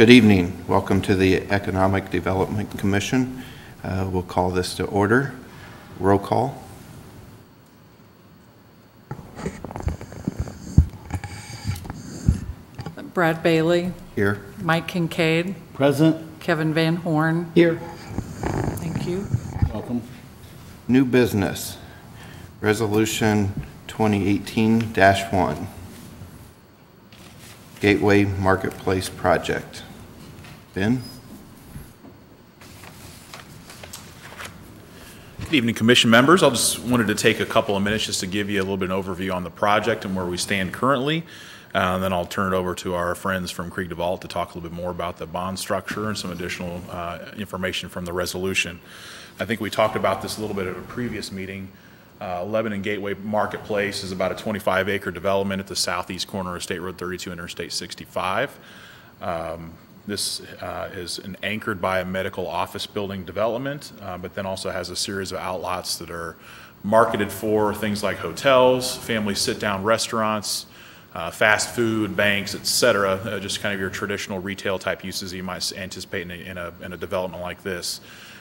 Good evening. Welcome to the Economic Development Commission. We'll call this to order. Roll call. Brad Bailey. Here. Mike Kincaid. Present. Kevin Van Horn. Here. Thank you. Welcome. New business. Resolution 2018-1. Gateway Marketplace Project. Ben? Good evening, Commission members. I just wanted to take a couple of minutes just to give you a little bit of an overview on the project and where we stand currently. And then I'll turn it over to our friends from Krieg DeVault to talk a little bit more about the bond structure and some additional information from the resolution. I think we talked about this a little bit at a previous meeting. Lebanon Gateway Marketplace is about a 25-acre development at the southeast corner of State Road 32 and Interstate 65. This is anchored by a medical office building development, but then also has a series of outlots that are marketed for things like hotels, family sit-down restaurants, fast food, banks, etc. Just kind of your traditional retail type uses you might anticipate in a development like this.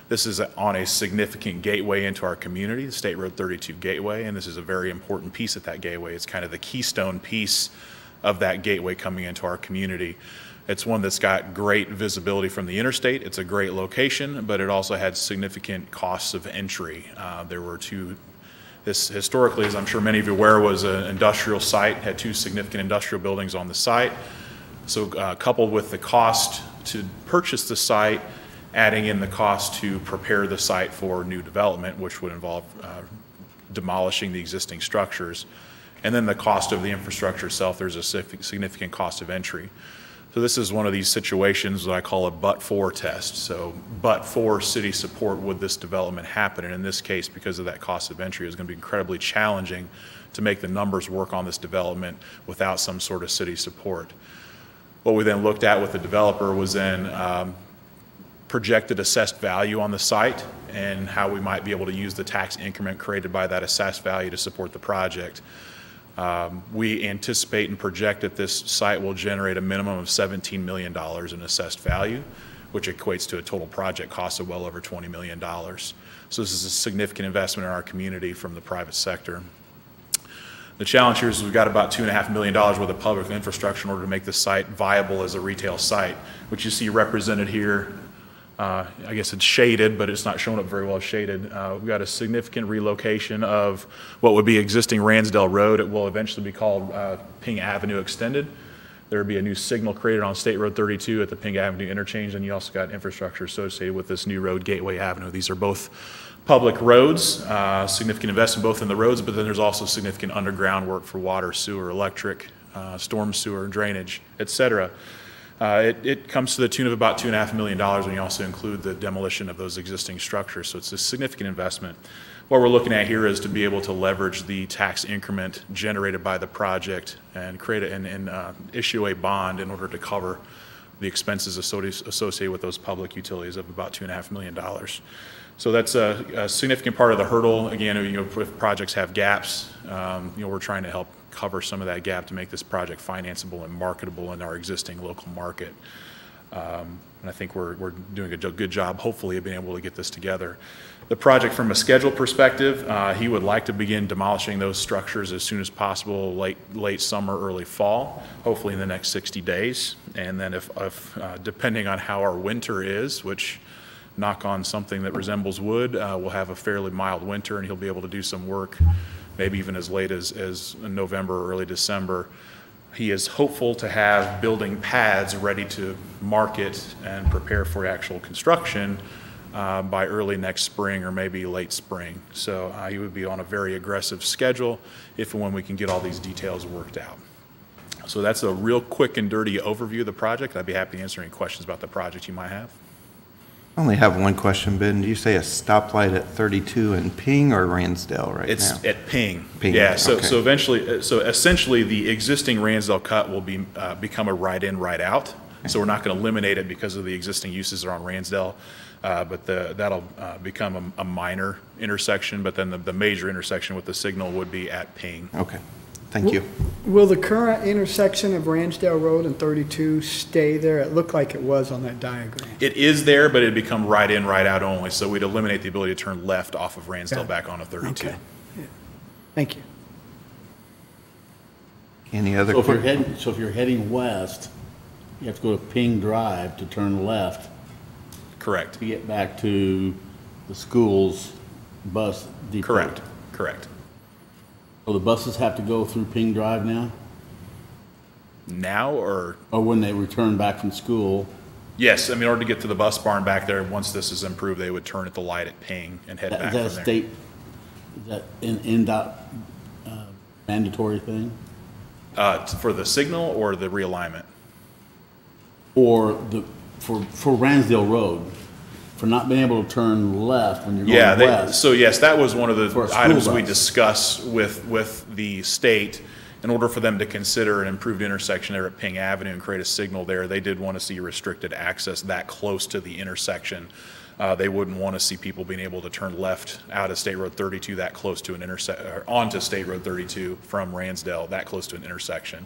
This is on a significant gateway into our community, the State Road 32 gateway, and this is a very important piece of that gateway. It's kind of the keystone piece of that gateway coming into our community. It's one that's got great visibility from the interstate. It's a great location, but it also had significant costs of entry. There were this historically, as I'm sure many of you are aware, was an industrial site, had two significant industrial buildings on the site. So coupled with the cost to purchase the site, adding in the cost to prepare the site for new development, which would involve demolishing the existing structures, and then the cost of the infrastructure itself, there's a significant cost of entry. So this is one of these situations that I call a but-for test. So but-for city support would this development happen, and in this case, because of that cost of entry, it was going to be incredibly challenging to make the numbers work on this development without some sort of city support. What we then looked at with the developer was then projected assessed value on the site and how we might be able to use the tax increment created by that assessed value to support the project. We anticipate and project that this site will generate a minimum of $17 million in assessed value, which equates to a total project cost of well over $20 million. So this is a significant investment in our community from the private sector. The challenge here is we've got about $2.5 million worth of public infrastructure in order to make this site viable as a retail site, which you see represented here. I guess it's shaded, but it's not showing up very well shaded. We've got a significant relocation of what would be existing Ransdale Road. It will eventually be called Ping Avenue Extended. There will be a new signal created on State Road 32 at the Ping Avenue interchange, and you also got infrastructure associated with this new road, Gateway Avenue. These are both public roads, significant investment both in the roads, but then there's also significant underground work for water, sewer, electric, storm sewer, drainage, etc. It comes to the tune of about $2.5 million when you also include the demolition of those existing structures, so it's a significant investment. What we're looking at here is to be able to leverage the tax increment generated by the project and create and issue a bond in order to cover the expenses associated with those public utilities of about $2.5 million. So that's a significant part of the hurdle. Again, if projects have gaps, we're trying to help cover some of that gap to make this project financeable and marketable in our existing local market. And I think we're doing a good job, hopefully, of being able to get this together. The project, from a schedule perspective, he would like to begin demolishing those structures as soon as possible, late summer, early fall, hopefully in the next 60 days. And then if depending on how our winter is, which, knock on something that resembles wood, we'll have a fairly mild winter, and he'll be able to do some work maybe even as late as November or early December. He is hopeful to have building pads ready to market and prepare for actual construction by early next spring or maybe late spring. So he would be on a very aggressive schedule if and when we can get all these details worked out. So that's a real quick and dirty overview of the project. I'd be happy to answer any questions about the project you might have. I only have one question, Ben. Do you say a stoplight at 32 in Ping or Ransdale right now? It's at Ping. Ping. Yeah. So Okay. so essentially, the existing Ransdale cut will become a right-in, right-out. Okay. So we're not going to eliminate it because of the existing uses that are on Ransdale, but that'll become a minor intersection. But then the major intersection with the signal would be at Ping. Okay. Thank you. Will the current intersection of Ransdale Road and 32 stay there? It looked like it was on that diagram. It is there, but it'd become right in, right out only, so we'd eliminate the ability to turn left off of Ransdale Got it. back onto 32. Okay. Yeah. Thank you. Any other? So if you're heading west, you have to go to Ping Drive to turn left Correct. to get back to the school's bus depot. Correct. Correct. So the buses have to go through Ping Drive now? Now or? Or when they return back from school? Yes, I mean, in order to get to the bus barn back there, once this is improved, they would turn at the light at Ping and head back Is that a from there. state, is that an NDOT mandatory thing? For the signal or the realignment? Or for Ransdale Road, for not being able to turn left when you're going Yeah, west? so yes, that was one of For a the school items we bus. discussed with the state. In order for them to consider an improved intersection there at Ping Avenue and create a signal there, they did want to see restricted access that close to the intersection. They wouldn't want to see people being able to turn left out of State Road 32 that close to an or onto State Road 32 from Ransdale that close to an intersection.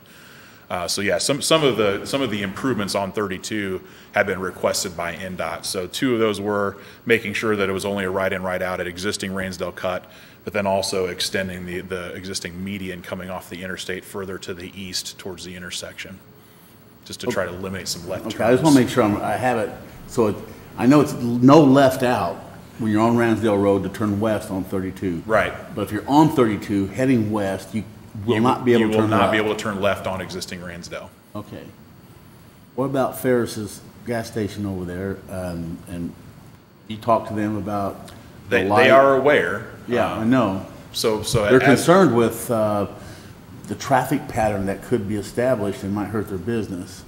So yeah, some of the improvements on 32 have been requested by NDOT. So two of those were making sure that it was only a right in, right out at existing Ransdale cut, but then also extending the existing median coming off the interstate further to the east towards the intersection, just to try to eliminate some left turns. Okay, I just want to make sure I have it, so I know it's no left out when you're on Ransdale Road to turn west on 32. Right. But if you're on 32 heading west, you will not be able to turn left. You will not be able to turn left on existing Ransdale. Okay. What about Ferris's gas station over there? And you talked to them about the They light? are aware. Yeah, I know. So They're as- concerned with the traffic pattern that could be established and might hurt their business.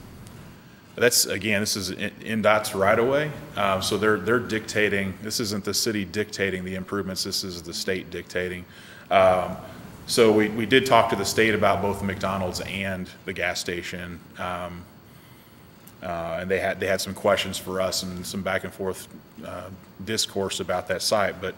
This is NDOT's right of way. So they're dictating, this isn't the city dictating the improvements, this is the state dictating. So we did talk to the state about both the McDonald's and the gas station. And they had some questions for us and some back and forth discourse about that site. But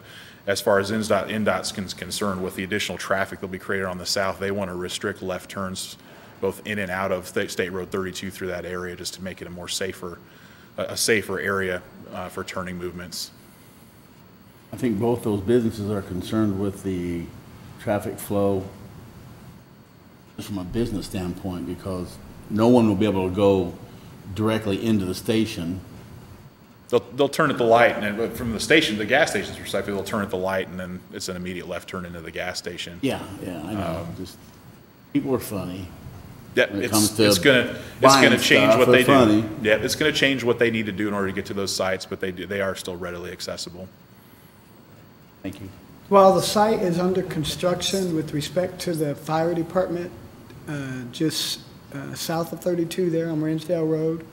as far as NDOT's concerned with the additional traffic that'll be created on the south, they want to restrict left turns both in and out of State Road 32 through that area, just to make it a safer area for turning movements. I think both those businesses are concerned with the traffic flow just from a business standpoint, because no one will be able to go directly into the station. They'll turn at the light, and from the station, the gas station's perspective, they'll turn at the light, and then it's an immediate left turn into the gas station. Yeah, I know. Just people are funny. Yeah, When it it's comes to gonna buying change stuff, what they they're funny. do. Yeah, it's gonna change what they need to do in order to get to those sites, but they are still readily accessible. Thank you. While the site is under construction with respect to the fire department, just south of 32 there on Ransdale Road.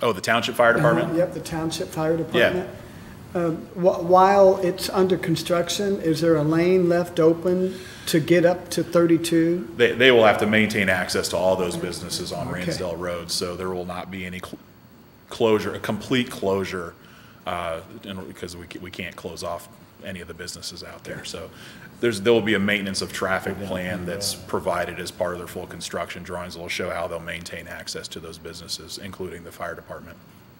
Oh, the Township Fire Department? Yep, the Township Fire Department. While it's under construction, is there a lane left open to get up to 32? They will have to maintain access to all those businesses on Okay. Ransdale Road, so there will not be any closure, a complete closure, because we can't close off any of the businesses out there. So there will be a maintenance of traffic plan that's provided as part of their full construction drawings that will show how they'll maintain access to those businesses, including the fire department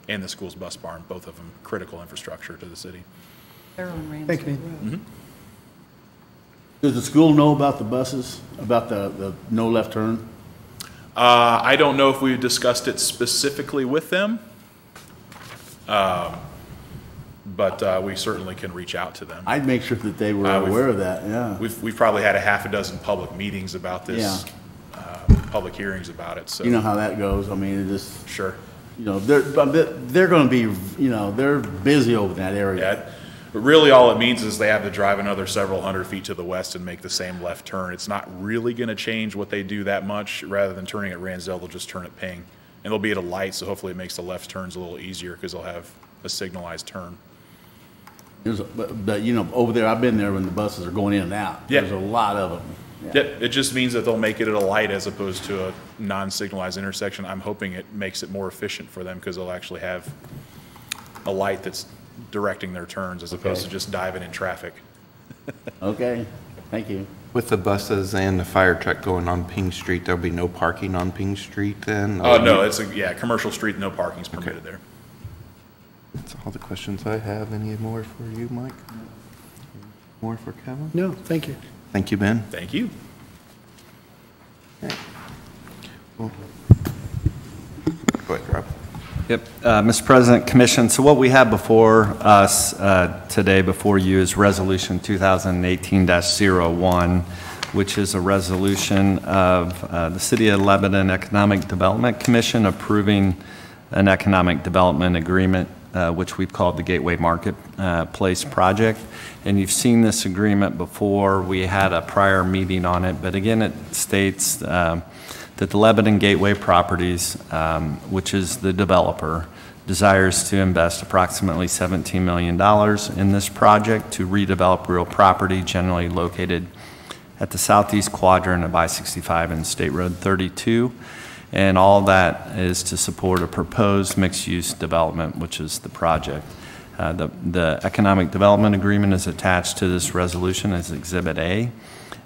and the school's bus barn, both of them critical infrastructure to the city. They're on Thank Ransdale you. Road. Does the school know about the buses, about the no left turn? I don't know if we've discussed it specifically with them, but we certainly can reach out to them. I'd make sure that they were we've- aware of that, yeah. We've probably had a half a dozen public meetings about this, public hearings about it, so. You know how that goes. I mean, it just, Sure. you know, they're going to be, you know, they're busy over in that area. Yeah, but really all it means is they have to drive another several hundred feet to the west and make the same left turn. It's not really going to change what they do that much. Rather than turning at Ransdale, they'll just turn at Ping. And they'll be at a light, so hopefully it makes the left turns a little easier because they'll have a signalized turn. But, you know, over there, I've been there when the buses are going in and out. Yeah. There's a lot of them. Yeah. Yep, it just means that they'll make it at a light as opposed to a non-signalized intersection. I'm hoping it makes it more efficient for them because they'll actually have a light that's directing their turns as opposed to just diving in traffic. Okay, thank you. With the buses and the fire truck going on Ping Street, there'll be no parking on Ping Street then? Oh, no, it's a commercial street, no parking's permitted there. That's all the questions I have. Any more for you, Mike? More for Kevin? No, thank you. Thank you, Ben. Thank you. Okay. Well, go ahead, Rob. Yep, Mr. President, Commission, so what we have before us today before you is Resolution 2018-01, which is a resolution of the City of Lebanon Economic Development Commission approving an economic development agreement, which we've called the Gateway Marketplace Project. And you've seen this agreement before. We had a prior meeting on it, but again, it states that the Lebanon Gateway Properties, which is the developer, desires to invest approximately $17 million in this project to redevelop real property generally located at the southeast quadrant of I-65 and State Road 32. And all that is to support a proposed mixed-use development, which is the project. The Economic Development Agreement is attached to this resolution as Exhibit A.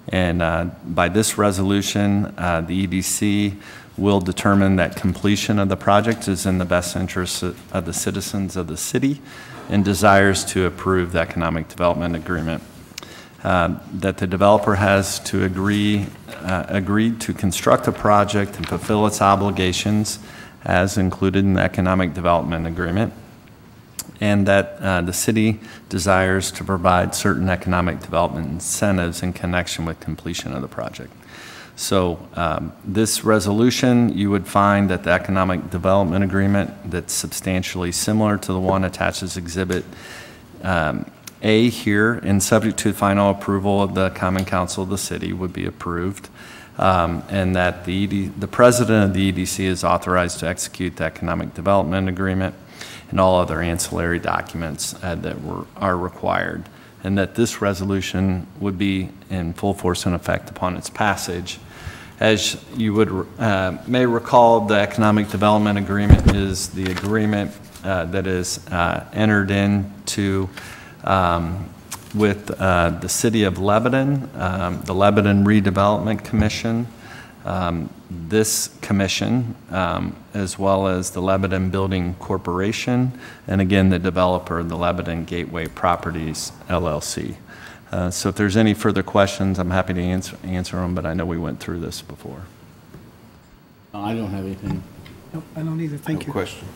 And by this resolution, the EDC will determine that completion of the project is in the best interest of the citizens of the city and desires to approve the Economic Development Agreement. That the developer has to agreed to construct a project and fulfill its obligations as included in the Economic Development Agreement, and that the city desires to provide certain economic development incentives in connection with completion of the project. So this resolution, you would find that the Economic Development Agreement that's substantially similar to the one attached as Exhibit A here, and subject to final approval of the Common Council of the city, would be approved. And that the president of the EDC is authorized to execute the Economic Development Agreement and all other ancillary documents that are required, and that this resolution would be in full force and effect upon its passage. As you may recall, the Economic Development Agreement is the agreement that is entered into with the City of Lebanon, the Lebanon Redevelopment Commission, this commission, as well as the Lebanon Building Corporation, and again, the developer, the Lebanon Gateway Properties, LLC. So if there's any further questions, I'm happy to answer them, but I know we went through this before. I don't have anything. Nope, I don't either, thank No you. questions.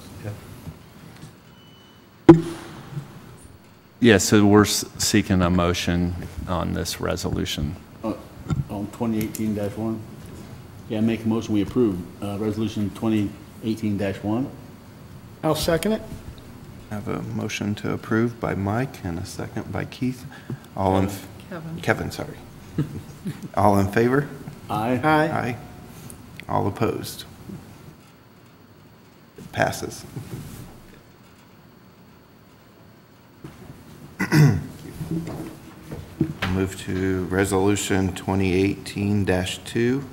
Yeah, so we're seeking a motion on this resolution. On 2018-1? Yeah, make a motion, we approve Resolution 2018-1. I'll second it. I have a motion to approve by Mike and a second by Keith. Kevin, sorry. All in favor? Aye. Aye. Aye. All opposed? It passes. Move to Resolution 2018-2.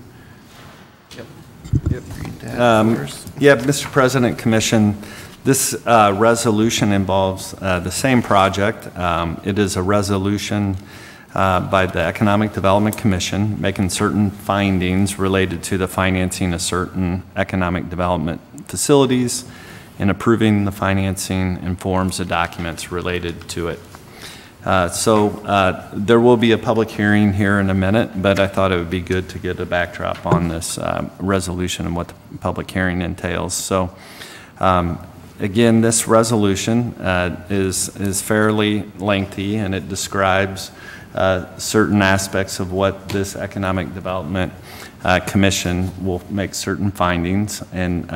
Yep. Read that first. Yeah, Mr. President, Commission, this resolution involves the same project. It is a resolution by the Economic Development Commission making certain findings related to the financing of certain economic development facilities and approving the financing and forms of documents related to it. So there will be a public hearing here in a minute, but I thought it would be good to get a backdrop on this resolution and what the public hearing entails. So again, this resolution is fairly lengthy, and it describes certain aspects of what this Economic Development Commission will make certain findings, and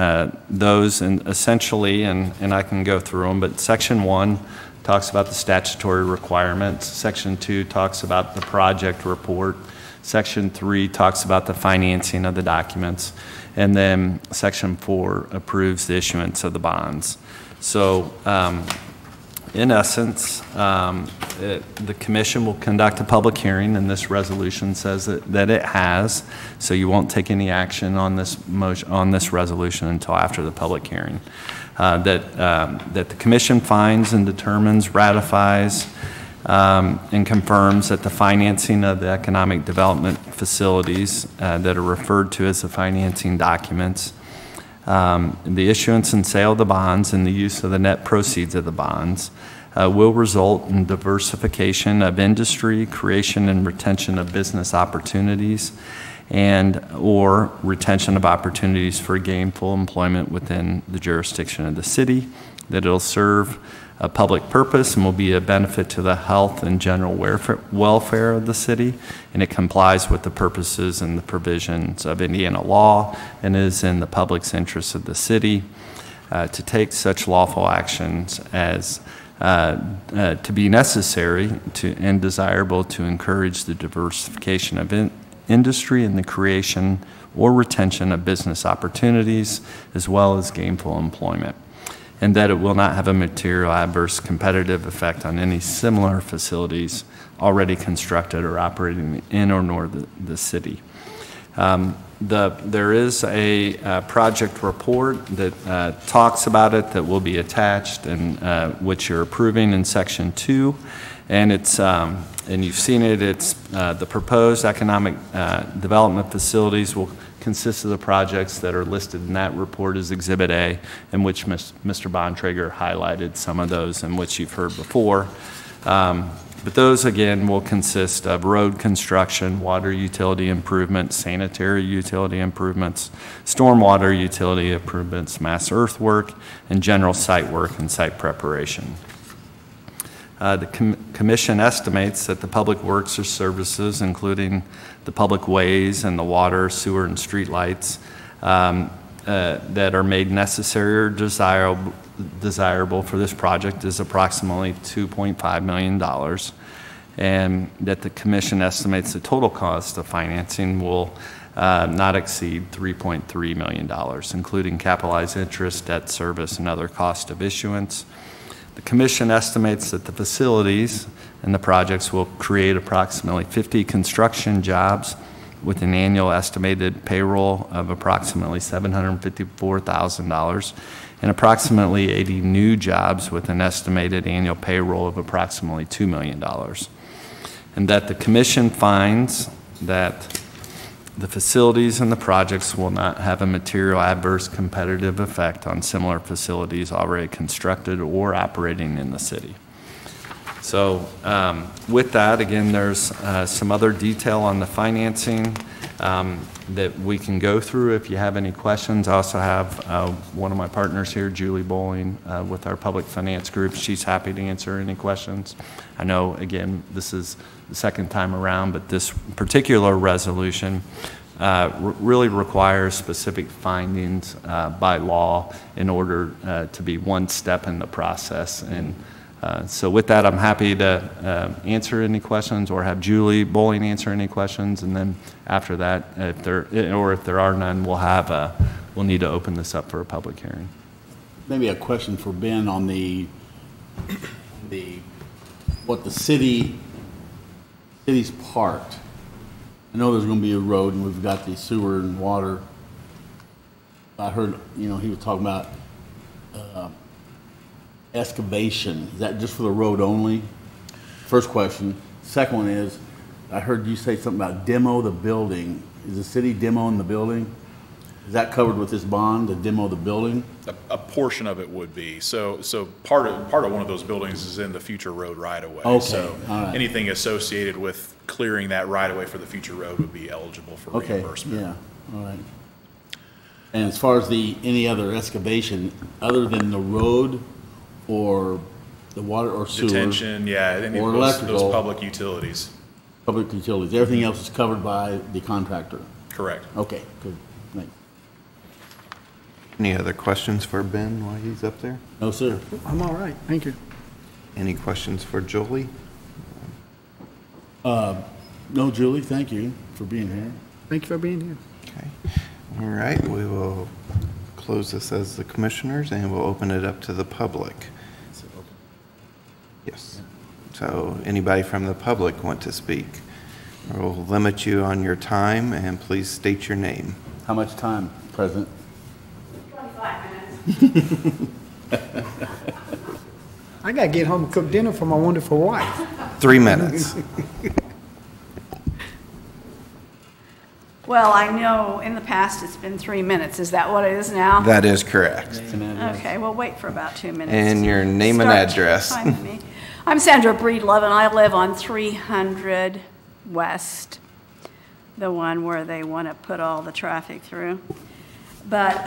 those essentially, and I can go through them, but Section 1 talks about the statutory requirements. Section 2 talks about the project report. Section 3 talks about the financing of the documents. And then Section 4 approves the issuance of the bonds. So in essence, the commission will conduct a public hearing, and this resolution says that it has. So you won't take any action on this motion, on this resolution until after the public hearing. That the commission finds and determines, ratifies and confirms that the financing of the economic development facilities that are referred to as the financing documents, the issuance and sale of the bonds and the use of the net proceeds of the bonds will result in diversification of industry, creation and retention of business opportunities, and or retention of opportunities for gainful employment within the jurisdiction of the city, that it'll serve a public purpose and will be a benefit to the health and general welfare of the city, and it complies with the purposes and the provisions of Indiana law and is in the public's interest of the city to take such lawful actions as to be necessary and desirable to encourage the diversification of industry and the creation or retention of business opportunities as well as gainful employment, and that it will not have a material adverse competitive effect on any similar facilities already constructed or operating in or near the city. There is a project report that talks about it that will be attached and which you're approving in section 2, and it's and you've seen it. It's the proposed economic development facilities will consist of the projects that are listed in that report as Exhibit A, in which Mr. Bontrager highlighted some of those in which you've heard before. But those, again, will consist of road construction, water utility improvements, sanitary utility improvements, stormwater utility improvements, mass earthwork, and general site work and site preparation. The Commission estimates that the public works or services, including the public ways and the water, sewer, and street lights that are made necessary or desirable for this project is approximately $2.5 million, and that the Commission estimates the total cost of financing will not exceed $3.3 million, including capitalized interest, debt service, and other cost of issuance. The Commission estimates that the facilities and the projects will create approximately 50 construction jobs with an annual estimated payroll of approximately $754,000 and approximately 80 new jobs with an estimated annual payroll of approximately $2 million. And that the Commission finds that the facilities and the projects will not have a material adverse competitive effect on similar facilities already constructed or operating in the city. So with that, again, there's some other detail on the financing that we can go through if you have any questions. I also have one of my partners here, Julie Bowling, with our public finance group. She's happy to answer any questions. I know, again, this is the second time around, but this particular resolution really requires specific findings by law in order to be one step in the process. And so with that, I'm happy to answer any questions or have Julie Bowling answer any questions. And then after that, if there are none, we'll need to open this up for a public hearing. Maybe a question for Ben on what the city's part. I know there's going to be a road, and we've got the sewer and water. I heard, he was talking about excavation. Is that just for the road only? First question. Second one is, I heard you say something about demo the building. Is the city demoing the building? Is that covered with this bond, to demo the building? A portion of it would be. So part of one of those buildings is in the future road right away. Okay. So all right. Anything associated with clearing that right away for the future road would be eligible for reimbursement. Yeah. All right. And as far as any other excavation other than the road or the water or sewer, Detention, yeah, any or of electrical, those public utilities. Public utilities, everything else is covered by the contractor. Correct. Okay. Good. Thanks. Any other questions for Ben while he's up there? No, sir. I'm all right, thank you. Any questions for Julie? No, Julie, thank you for being here. Thank you for being here. Okay. All right, we will close this as the commissioners and we'll open it up to the public. Yes. So anybody from the public want to speak? We'll limit you on your time and please state your name. How much time, President? 25 minutes. I gotta get home and cook dinner for my wonderful wife. 3 minutes. Well, I know in the past it's been 3 minutes. Is that what it is now? That is correct. Okay, we'll wait for about 2 minutes. And to your name and start address. timing me. I'm Sandra Breedlove, and I live on 300 West, the one where they want to put all the traffic through. But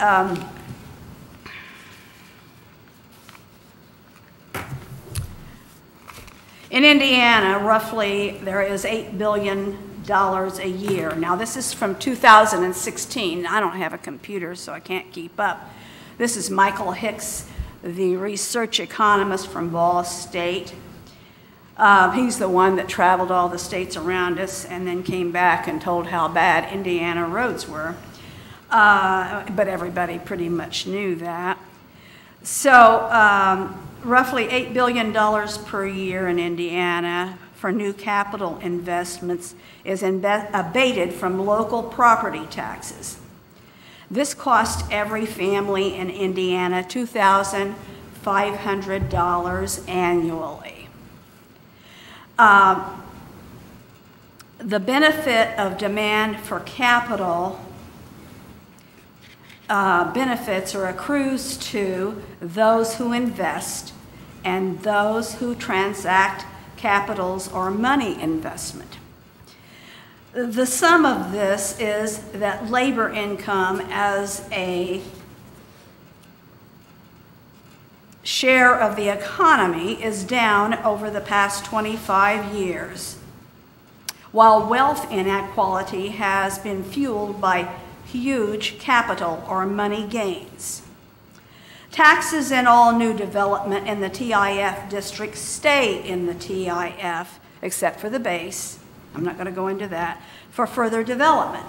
in Indiana, roughly, there is $8 billion a year. Now, this is from 2016. I don't have a computer, so I can't keep up. This is Michael Hicks, the research economist from Ball State. He's the one that traveled all the states around us and then came back and told how bad Indiana roads were. But everybody pretty much knew that. So, roughly $8 billion per year in Indiana for new capital investments is abated from local property taxes. This cost every family in Indiana $2,500 annually. The benefit of demand for capital benefits or accrues to those who invest and those who transact capitals or money investment. The sum of this is that labor income as a share of the economy is down over the past 25 years, while wealth inequality has been fueled by huge capital or money gains. Taxes in all new development in the TIF district stay in the TIF, except for the base. I'm not going to go into that, for further development.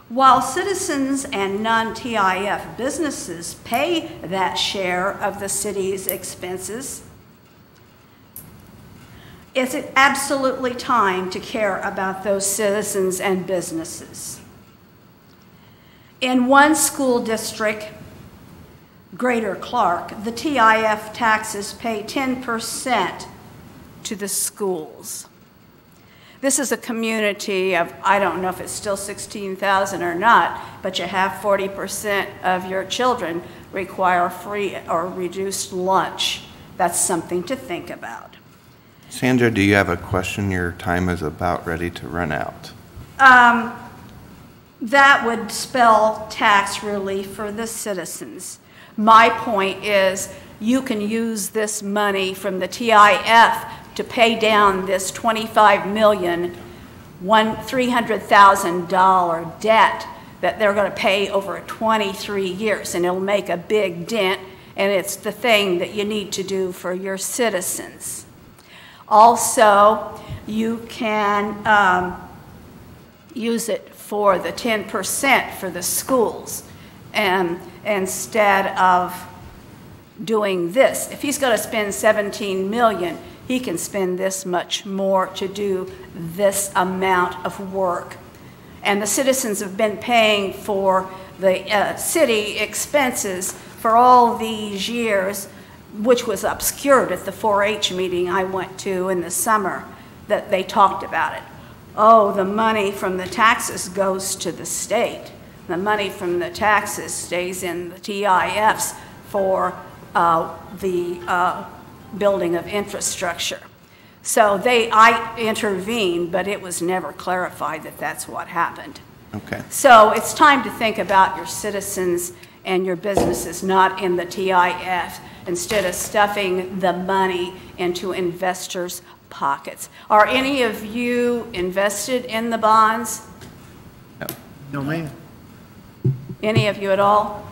While citizens and non-TIF businesses pay that share of the city's expenses, it's absolutely time to care about those citizens and businesses. In one school district, Greater Clark, the TIF taxes pay 10% to the schools. This is a community of, I don't know if it's still 16,000 or not, but you have 40% of your children require free or reduced lunch. That's something to think about. Sandra, do you have a question? Your time is about ready to run out. That would spell tax relief for the citizens. My point is you can use this money from the TIF to pay down this $300,000 debt that they're going to pay over 23 years, and it'll make a big dent, and it's the thing that you need to do for your citizens. Also, you can use it for the 10% for the schools, and instead of doing this. If he's going to spend $17 million, he can spend this much more to do this amount of work. And the citizens have been paying for the city expenses for all these years, which was obscured at the 4-H meeting I went to in the summer, that they talked about it. Oh, the money from the taxes goes to the state. The money from the taxes stays in the TIFs for the building of infrastructure. So I intervened, but it was never clarified that that's what happened. Okay. So it's time to think about your citizens and your businesses not in the TIF, instead of stuffing the money into investors' pockets. Are any of you invested in the bonds? No, ma'am. Any of you at all?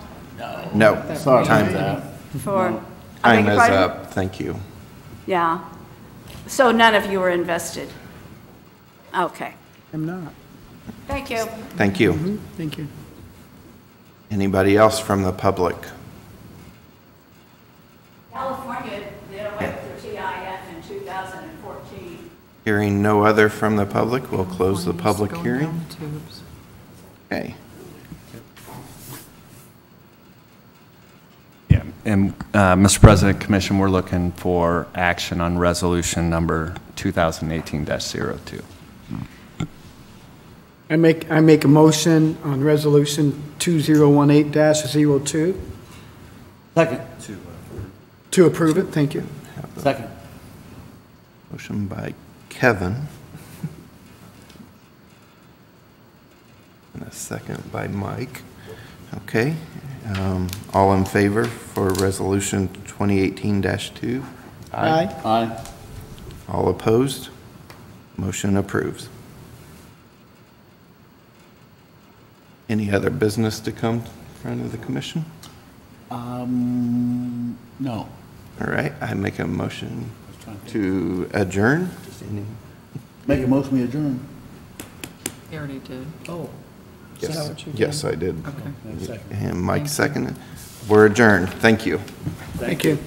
No. Sorry Time- about that. For, I Time beg is your pardon? up. Thank you. Yeah. So none of you are invested? Okay. I'm not. Thank you. Thank you. Thank you. Anybody else from the public? California did away with their TIF in 2014. Hearing no other from the public, we'll close the One's public going hearing. down the tubes. Okay. Yeah, And, Mr. President, Commission, we're looking for action on resolution number 2018-02. I make a motion on resolution 2018-02 Second. to approve it. Thank you. Second. Motion by Kevin. And a second by Mike. Okay. All in favor for resolution 2018-2? Aye. Aye. All opposed? Motion approves. Any other business to come in front of the commission? No. All right, I make a motion to adjourn. Make a motion, we adjourn. You already did. Oh. Yes, yes, I did. Okay. And Mike seconded. We're adjourned. Thank you. Thank you.